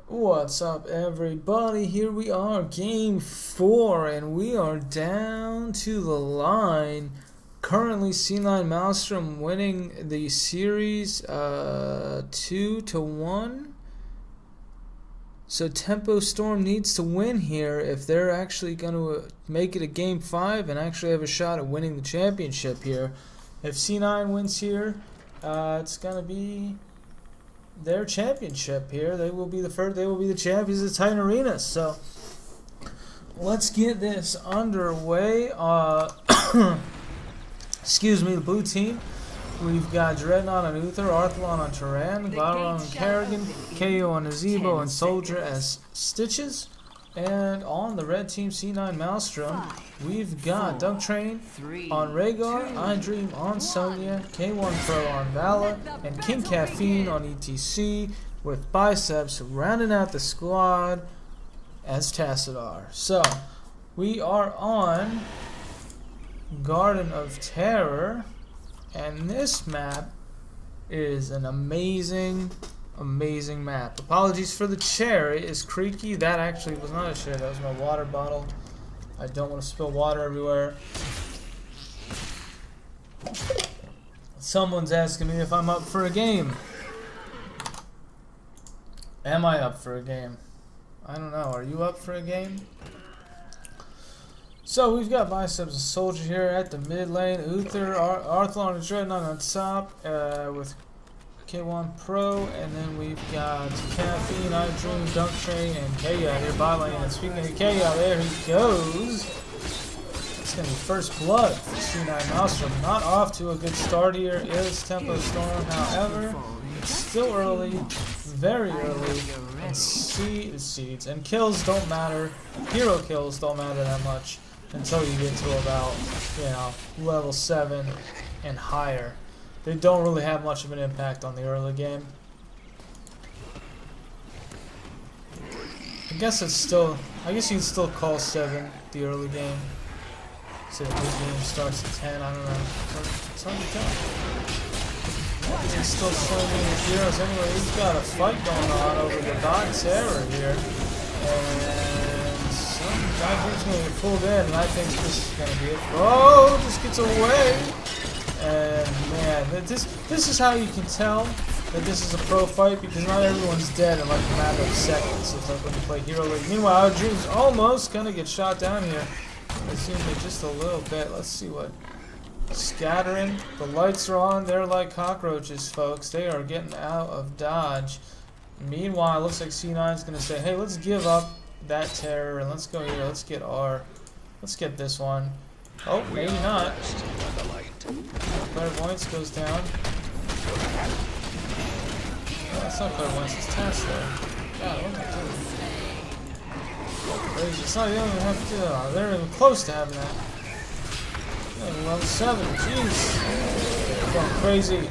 What's up, everybody? Here we are, game 4, and we are down to the line. Currently, C9 Maelstrom winning the series 2-1. So Tempo Storm needs to win here if they're actually going to make it a game 5 and actually have a shot at winning the championship here. If C9 wins here, it's going to be their championship here. They will be the first. They will be the champions of the Titan Arena. So let's get this underway. Excuse me, the blue team. We've got Dreadnought on Uther, Arthalon on Tyran, Glaron on Kerrigan, KO on Azebo, and Soldier as Stitches. And on the red team, C9 Maelstrom, we've got Dunk Train on Rhaegar, iDream on Sonya, K1 Pro on Vala, and King Caffeine on ETC, with Biceps rounding out the squad as Tassadar. So, we are on Garden of Terror, and this map is an amazing map. Apologies for the chair, it is creaky. That actually was not a chair, that was my water bottle. I don't want to spill water everywhere. Someone's asking me if I'm up for a game. Am I up for a game? I don't know, are you up for a game? So we've got Biceps and Soldier here at the mid lane, Uther, Arthalon and Dreadnought on top with K1 Pro, and then we've got Caffeine, iDream, Dunk Train, and Kaya here by lane. And speaking of Kaya, there he goes. It's going to be first blood for C9 Maelstrom. Not off to a good start here is Tempo Storm, however, it's still early, very early, and seeds and kills don't matter, hero kills don't matter that much until you get to about, level 7 and higher. They don't really have much of an impact on the early game. I guess you can still call 7 the early game. So the mid game starts at 10, I don't know. It's hard to tell. He's still showing me his heroes anyway. He's got a fight going on over the Dark Terror here. And some guy keeps going to get pulled in, and I think this is going to be it. Oh, just gets away. And man, this is how you can tell that this is a pro fight, because not everyone's dead in like a matter of seconds. It's like when you play Hero League. Meanwhile, iDream's almost gonna get shot down here. It seems like just a little bit. Let's see what scattering. The lights are on. They're like cockroaches, folks. They are getting out of dodge. Meanwhile, it looks like C9's gonna say, "Hey, let's give up that terror and let's go here. Let's get this one." Oh, maybe not. Clairvoyance goes down. No, it's not Clairvoyance, it's Task there. God, what am I doing? Crazy. It's not the only one have to do that. They're even close to having that. Level 7, jeez. They're going crazy.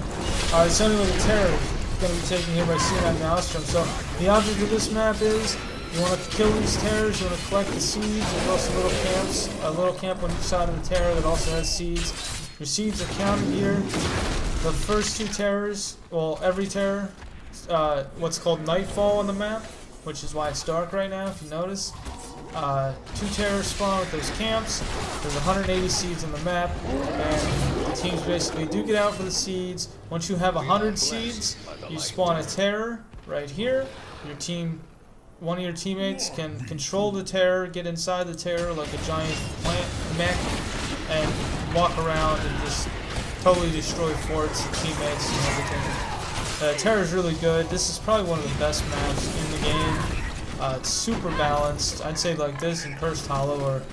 Alright, so anyway, the terror is going to be taken here by C9 Maelstrom. So, the object of this map is you want to kill these terrors, you want to collect the seeds. There's also little camps, a little camp on each side of the terror that also has seeds. Your seeds are counted here. The first 2 terrors, well, every terror, what's called Nightfall on the map, which is why it's dark right now, if you notice. 2 terrors spawn with those camps. There's 180 seeds on the map, and the teams basically duke it out for the seeds. Once you have 100 seeds, you spawn a terror right here. One of your teammates can control the terror, get inside the terror like a giant plant mech, and walk around and just totally destroy forts and teammates and everything. Terror is really good. This is probably one of the best maps in the game. It's super balanced. I'd say like this and Cursed Hollow, or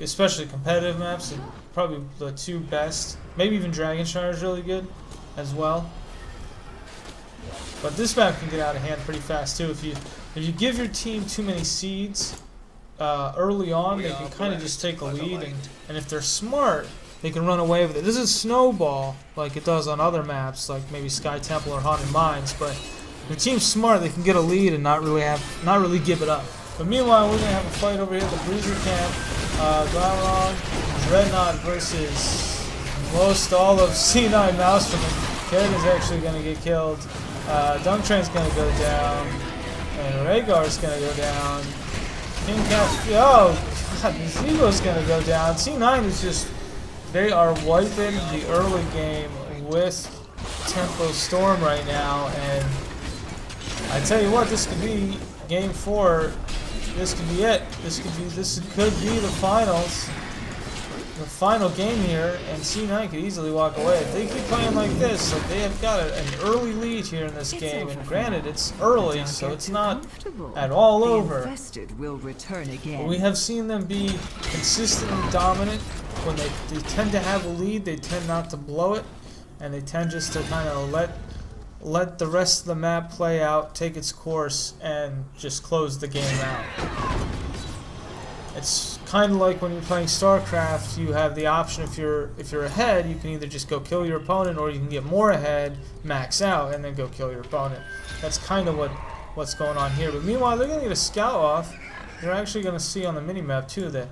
especially competitive maps, are probably the 2 best. Maybe even Dragonshire is really good as well. But this map can get out of hand pretty fast too. If you give your team too many seeds early on, they can kind of just take a lead, and if they're smart, they can run away with it. This is snowball like it does on other maps, like maybe Sky Temple or Haunted Mines. But if your team's smart, they can get a lead and not really give it up. But meanwhile, we're gonna have a fight over here at the Bruiser camp. Glaron, Dreadnought versus most all of C9 Maelstrom. Kerrigan's actually gonna get killed. Dunk Train's gonna go down. And Rhaegar's gonna go down. King Cat, oh god, Zego's gonna go down. C9 is just, they are wiping the early game with Tempo Storm right now, and I tell you what, this could be game 4. This could be it. This could be the finals. The final game here, and C9 could easily walk away. If they keep playing like this, like they have got an early lead here in this game, and granted it's early, so it's not at all over. But we have seen them be consistently dominant. When they tend to have a lead, they tend not to blow it, and they tend just to kind of let the rest of the map play out, take its course, and just close the game out. It's kind of like when you're playing StarCraft, you have the option, if you're ahead, you can either just go kill your opponent, or you can get more ahead, max out, and then go kill your opponent. That's kind of what's going on here. But meanwhile, they're going to get a scout off. You're actually going to see on the minimap too that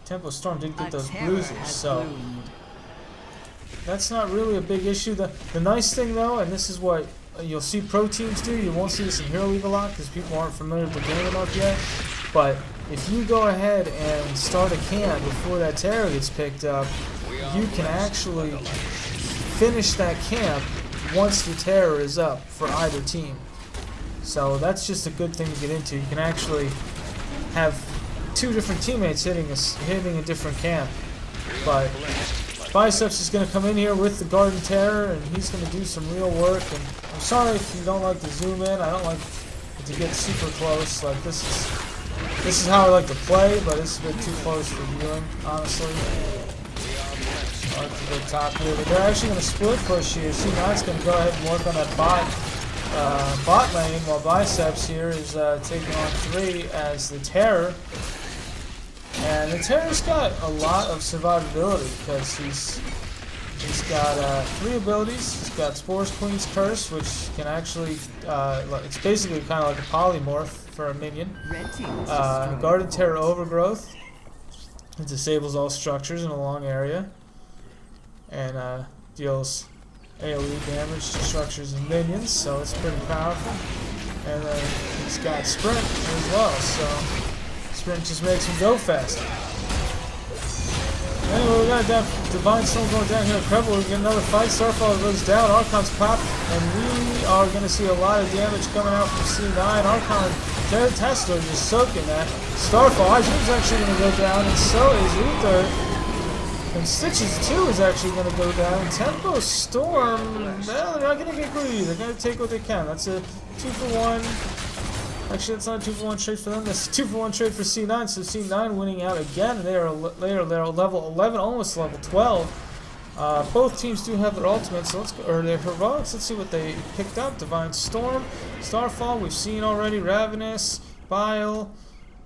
Tempo Storm did get those bruises, so that's not really a big issue. The nice thing though, and this is what you'll see pro teams do, you won't see this in Hero League a lot because people aren't familiar with the game enough yet, but if you go ahead and start a camp before that terror gets picked up, you can actually finish that camp once the terror is up for either team. So that's just a good thing to get into. You can actually have 2 different teammates hitting a different camp. But Biceps is going to come in here with the Garden Terror, and he's going to do some real work. And I'm sorry if you don't like to zoom in. I don't like to get super close. Like this is how I like to play, but it's a bit too close for viewing, honestly. Start to the top here, but they're actually going to split push here. C9's going to go ahead and work on that bot lane, while Biceps here is taking on 3 as the Terror. And the Terror's got a lot of survivability because he's got 3 abilities. He's got Spores Queen's Curse, which can actually, it's basically kind of like a polymorph for a minion. Garden Terror Overgrowth. It disables all structures in a long area. And deals AoE damage to structures and minions, so it's pretty powerful. And then he's got Sprint as well, so Sprint just makes him go faster. Anyway, we got Divine Storm going down here at Credible. We get another fight. Starfall goes down. Archon's popped, and we are going to see a lot of damage coming out from C9. Archon, Tesla just soaking that. Starfall, Ajim's actually going to go down, and so is Uther. And Stitches 2 is actually going to go down. Tempo Storm, well, they're not going to get greedy. They're going to take what they can. That's a 2-for-1. Actually, it's not a 2-for-1 trade for them. That's a 2-for-1 trade for C9. So C9 winning out again. They're level 11, almost level 12. Both teams do have their ultimates, so let's go, or their heroics. Let's see what they picked up. Divine Storm, Starfall. We've seen already. Ravenous, Bile,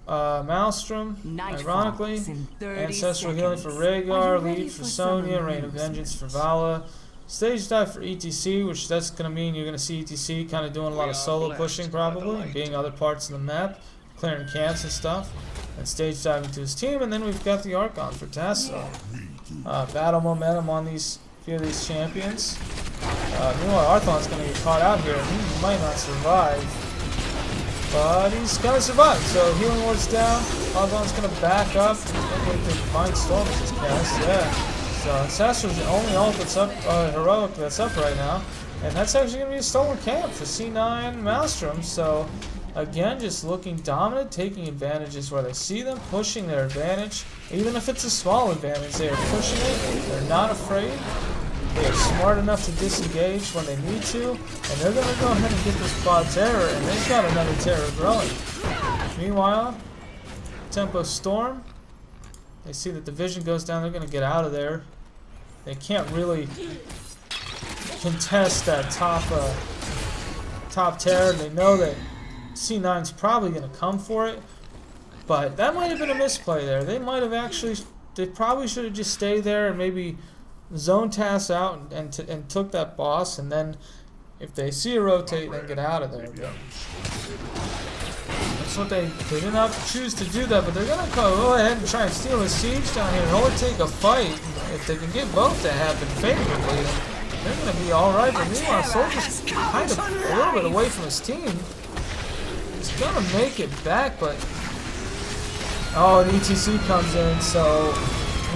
Maelstrom. Ironically, Ancestral Healing for Rhaegar, Lead for Sonya, Reign of Vengeance for Vala. Stage dive for ETC, which that's going to mean you're going to see ETC kind of doing a lot of solo pushing probably, and being other parts of the map, clearing camps and stuff, and stage diving to his team. And then we've got the Archon for Tasso. Battle momentum on these few of these champions. Meanwhile, Arthon's going to get caught out here, and he might not survive, but he's going to survive. So Healing Ward's down. Arthon's going to back up. I think the Divine Storm is just cast. Yeah. So Ancestral's the only ult that's up, heroic that's up right now, and that's actually going to be a stolen camp for C9 Maelstrom. So again, just looking dominant, taking advantages where they see them, pushing their advantage, even if it's a small advantage. They are pushing it. They're not afraid. They are smart enough to disengage when they need to, and they're going to go ahead and get this quad terror, and they've got another terror growing. Meanwhile, Tempo Storm. They see that the vision goes down, they're going to get out of there. They can't really contest that top terror. They know that C9's probably going to come for it, but that might have been a misplay there. They might have actually, they probably should have just stayed there and maybe zone Tass out and took that boss, and then if they see a rotate, then get out of there. But that's what they didn't have to choose to do that, but they're gonna go ahead and try and steal a siege down here or take a fight. If they can get both to happen favorably, they're gonna be all right. But meanwhile, Soldier's kind of a little bit away from his team. He's gonna make it back, but oh, an ETC comes in, so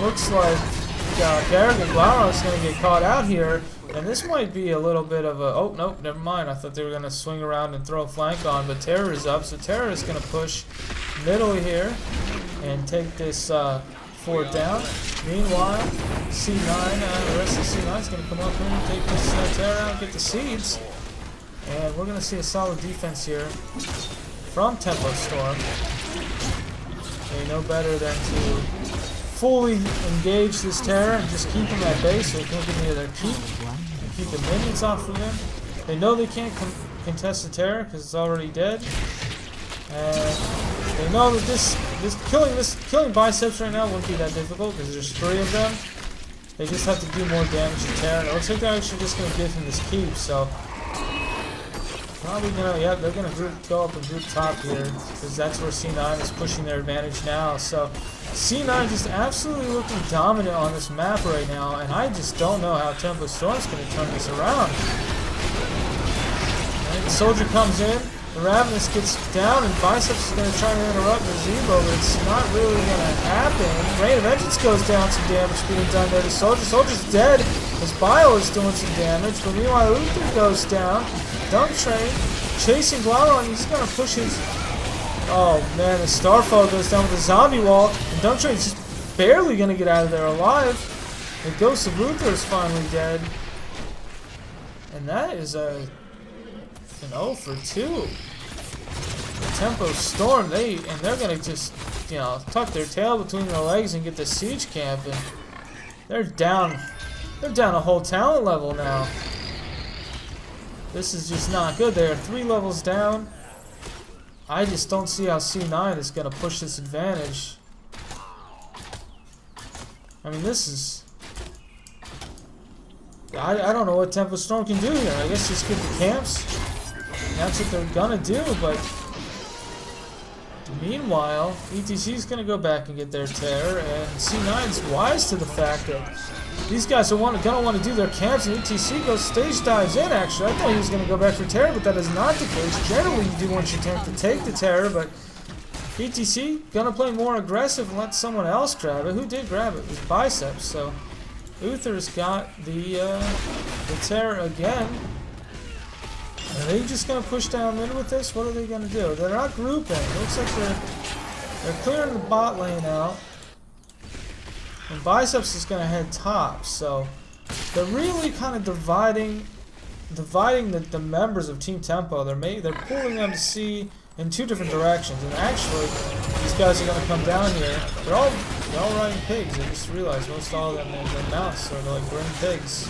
looks like Kerrigan Glauron's gonna get caught out here, and this might be a little bit of a oh nope, never mind. I thought they were gonna swing around and throw a flank on, but Terror is up, so Terror is gonna push middle here and take this fort down. Meanwhile, C9, the rest of C9 is gonna come up here and take this Terror out and get the seeds. And we're going to see a solid defense here from Tempo Storm. They know better than to fully engage this Terror and just keep him at base so he can't get near their keep and keep the minions off of him. They know they can't contest the Terror because it's already dead. And they know that killing Biceps right now won't be that difficult because there's 3 of them. They just have to do more damage to Terror. It looks like they're actually just going to give him this keep, so probably gonna, yeah, they're gonna go up and group top here because that's where C9 is pushing their advantage now. So C9 just absolutely looking dominant on this map right now, and I just don't know how Tempo Storm's gonna turn this around. And the soldier comes in, the Ravenous gets down, and Biceps is gonna try to interrupt the Zebo, but it's not really gonna happen. Rain of Vengeance goes down, some damage being done there to Soldier. Soldier's dead. His Bio is doing some damage, but meanwhile Uther goes down. Dunk Train chasing Glauron. He's gonna push his. Oh man, the Starfall goes down with the zombie wall, and Dunk Train's just barely gonna get out of there alive. The Ghost of Uther is finally dead, and that is an 0 for 2. The Tempo Storm, they're gonna just tuck their tail between their legs and get the siege camp, and they're down. They're down a whole talent level now. This is just not good. They are 3 levels down. I just don't see how C9 is going to push this advantage. I mean, this is... I don't know what Tempo Storm can do here. I guess just get the camps. That's what they're going to do, but... Meanwhile, ETC is going to go back and get their Terror, and C9's wise to the fact that these guys are going to want to do their camps, and ETC goes stage dives in, actually. I thought he was going to go back for Terror, but that is not the case. Generally, you do want your tank to take the Terror, but ETC going to play more aggressive and let someone else grab it. Who did grab it? It was Biceps, so Uther's got the Terror again. Are they just going to push down mid with this? What are they going to do? They're not grouping. It looks like they're clearing the bot lane out. And Biceps is going to head top. So they're really kind of dividing the members of Team Tempo. They're pulling them to see in 2 different directions. And actually, these guys are going to come down here. They're all riding pigs. I just realized most all of them are mounts, so they're like green pigs.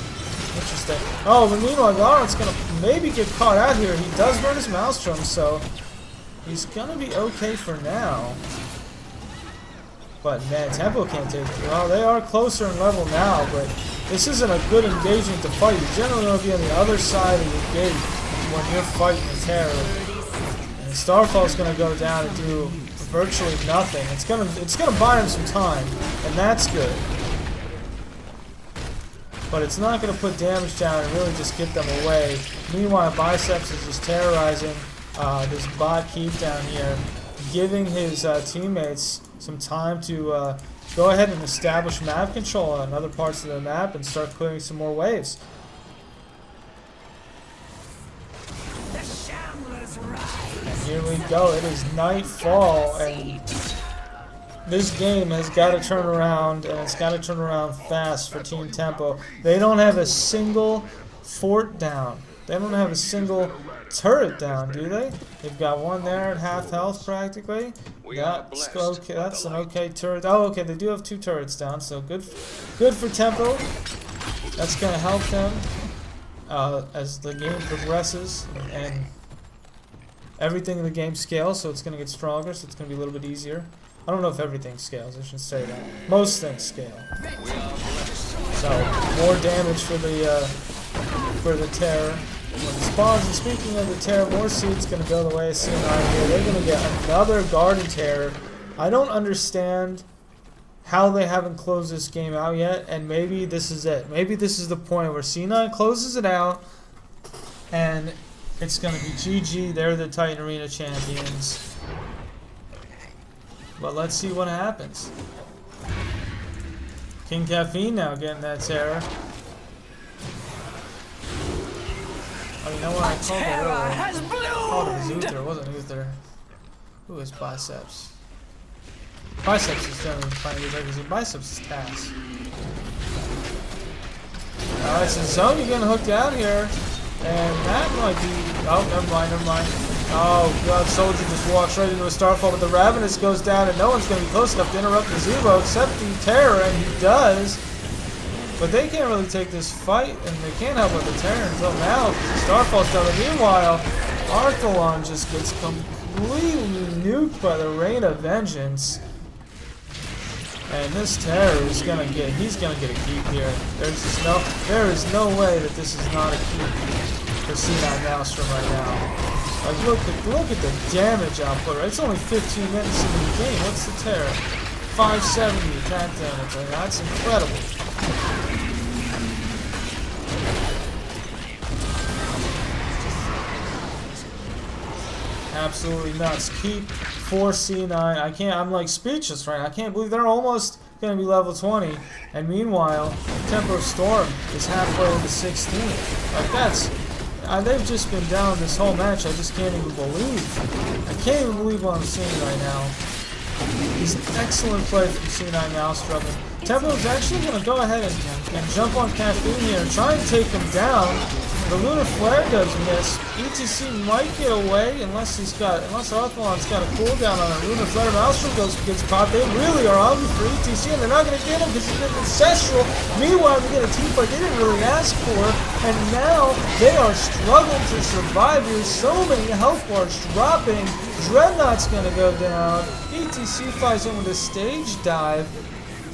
Interesting. Oh, but meanwhile, Glauron's going to maybe get caught out here. He does burn his Maelstrom, so he's going to be okay for now. But man, Tempo can't take it. Well, they are closer in level now, but this isn't a good engagement to fight. You generally want to be on the other side of the gate when you're fighting the Terror. And Starfall's going to go down and do virtually nothing. It's gonna buy him some time, and that's good. But it's not going to put damage down and really just get them away. Meanwhile, Biceps is just terrorizing this bot keep down here, giving his teammates some time to go ahead and establish map control on other parts of the map and start clearing some more waves. And here we go. It is nightfall, and this game has got to turn around, and it's got to turn around fast for Team Tempo. They don't have a single fort down. They don't have a single turret down, do they? They've got one there at half health practically. That's okay. That's an okay turret. Oh, okay. They do have 2 turrets down, so good for Tempo. That's going to help them as the game progresses, and everything in the game scales, so it's going to get stronger, so it's going to be a little bit easier. I don't know if everything scales, I should say that. Most things scale. So, more damage for the Terror when it spawns. And speaking of the Terror, more seeds going to go the way of C9 here. They're going to get another Garden Terror. I don't understand how they haven't closed this game out yet, and maybe this is it. Maybe this is the point where C9 closes it out, and It's gonna be GG. They're the Titan Arena champions. But let's see what happens. King Caffeine now getting that terror. Oh, you know what? I called it earlier. I called it Uther. It wasn't Uther. Who is Biceps? Biceps is generally playing with because Biceps is Tass. Alright, so Zone, you're getting hooked out here. And that might be... Oh, never mind, never mind. Oh, God, Soldier just walks right into a Starfall, but the Ravenous goes down, and no one's going to be close enough to interrupt the Zero except the Terror, and he does. But they can't really take this fight, and they can't help with the Terror until now, because Starfall's done. And meanwhile, Arthalon just gets completely nuked by the Rain of Vengeance. And this Terror is gonna get, he's gonna get a keep here. There is no way that this is not a keep for C9 Maelstrom right now. Like look at the damage output, right? It's only 15 minutes into the game. What's the Terror? 570 attack damage, right? That's incredible. Absolutely nuts. Keep for C9. I'm like speechless right now. I can't believe they're almost going to be level 20. And meanwhile, Tempo Storm is halfway into 16. Like that's... they've just been down this whole match. I just can't even believe. I can't even believe what I'm seeing right now. He's an excellent play from C9 Maelstrom. Tempo's actually going to go ahead and jump on Caffeine here and try and take him down. The Lunar Flare does miss. ETC might get away unless Arthalon's got a cooldown on it. Lunar Flare, Maelstrom gets caught. They really are hungry for ETC, and they're not going to get him because he's been ancestral. Meanwhile, they get a team fight they didn't really ask for, and now they are struggling to survive. There's so many health bars dropping. Dreadnought's going to go down. ETC flies in with a stage dive.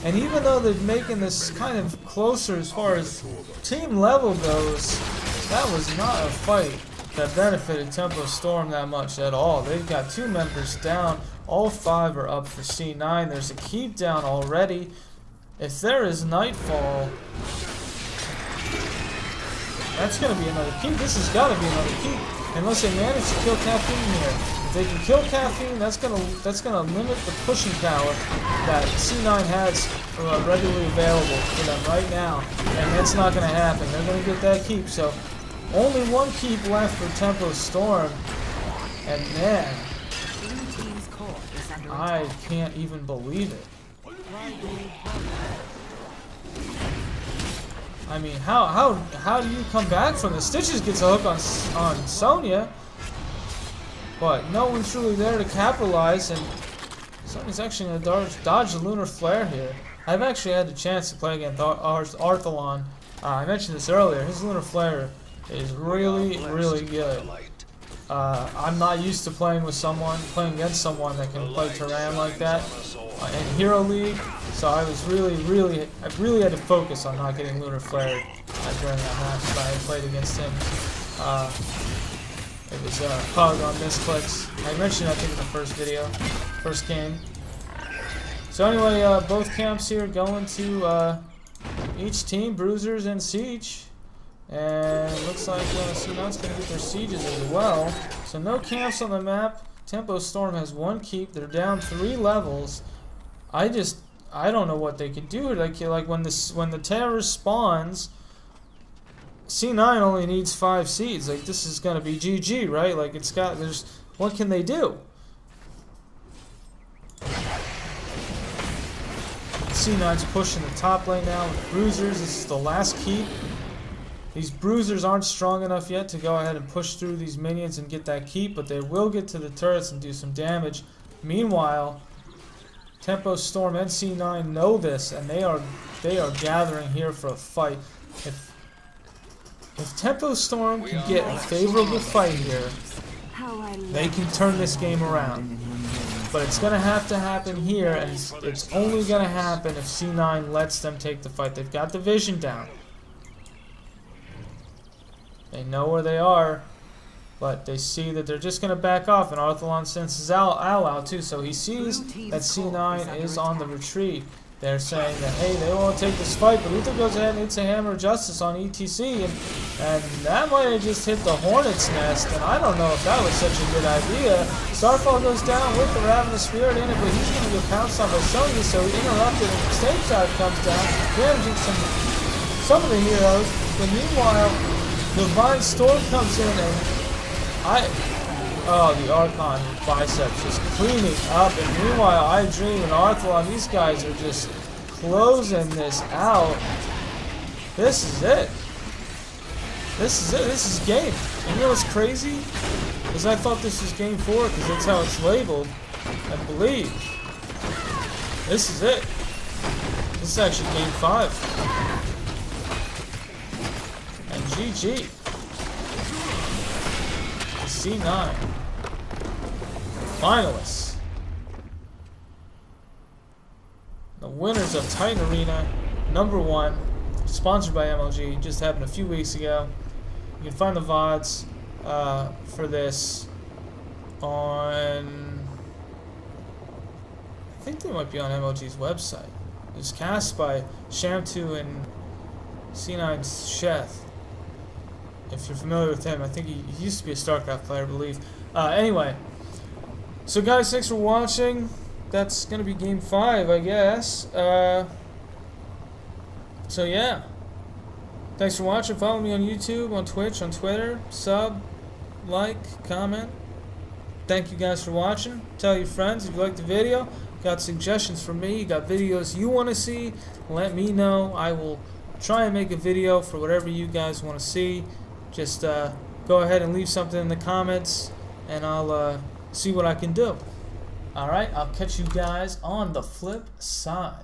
And even though they're making this kind of closer as far as team level goes, that was not a fight that benefited Tempo Storm that much at all. They've got 2 members down. All 5 are up for C9. There's a keep down already. If there is Nightfall, that's going to be another keep. This has got to be another keep. Unless they manage to kill Caffeine here. If they can kill Caffeine, that's gonna limit the pushing power that C9 has readily available for them right now. And that's not going to happen. They're going to get that keep. So only 1 keep left for Tempo Storm. And man, I can't even believe it. I mean, how do you come back from this? Stitches gets a hook on Sonya, but no one's really there to capitalize, and Sonya's actually going to dodge the Lunar Flare here. I've actually had the chance to play against Arthalon. I mentioned this earlier. His Lunar Flare is really, really good. I'm not used to playing against someone that can play Terran like that in Hero League. So I was really had to focus on not getting Lunar Flared during that match that I had played against him. It was Pug on misclicks. I mentioned I think in the first game. So anyway, both camps here going to each team, Bruisers and Siege. And it looks like C9's going to get their Sieges as well. So no camps on the map. Tempo Storm has 1 keep. They're down 3 levels. I don't know what they could do. Like when the Terror spawns, C9 only needs 5 seeds. Like this is gonna be GG, right? Like what can they do? C9's pushing the top lane now with Bruisers. This is the last keep. These Bruisers aren't strong enough yet to go ahead and push through these minions and get that keep, but they will get to the turrets and do some damage. Meanwhile, Tempo Storm and C9 know this, and they are gathering here for a fight. If Tempo Storm can get a favorable fight here, they can turn this game around. But it's going to have to happen here, and it's only going to happen if C9 lets them take the fight. They've got the vision down. They know where they are, but they see that they're just going to back off, and Arthalon senses Al out too, so he sees that C9 is on the retreat. they're saying that, hey, they won't take this fight, but Luther goes ahead and hits a Hammer of Justice on ETC, and that might have just hit the Hornet's Nest, and I don't know if that was such a good idea. Starfall goes down with the Ravenous Spirit in it, but he's going to get pounced on by Sonya, so he interrupted, and Stage Dive comes down, damaging some of the heroes, but meanwhile, Divine Storm comes in, and the Archon Biceps just cleaning up, and meanwhile, I Dream and Arthalon, these guys are just closing this out. This is it. This is it. This is game. And you know what's crazy? Is I thought this was game 4 because that's how it's labeled. I believe. This is it. This is actually game 5. And GG. C9. Finalists. The winners of Titan Arena #1, sponsored by MLG, just happened a few weeks ago. You can find the VODs for this on, I think they might be on MLG's website. It was cast by Shamtu and C9's Sheth. If you're familiar with him, I think he used to be a StarCraft player, I believe. Anyway, so guys, thanks for watching. That's going to be game 5, I guess. So yeah. Thanks for watching. Follow me on YouTube, on Twitch, on Twitter. Sub, like, comment. Thank you guys for watching. Tell your friends if you liked the video. Got suggestions from me. You got videos you want to see. Let me know. I will try and make a video for whatever you guys want to see. Just go ahead and leave something in the comments, and I'll see what I can do. Alright, I'll catch you guys on the flip side.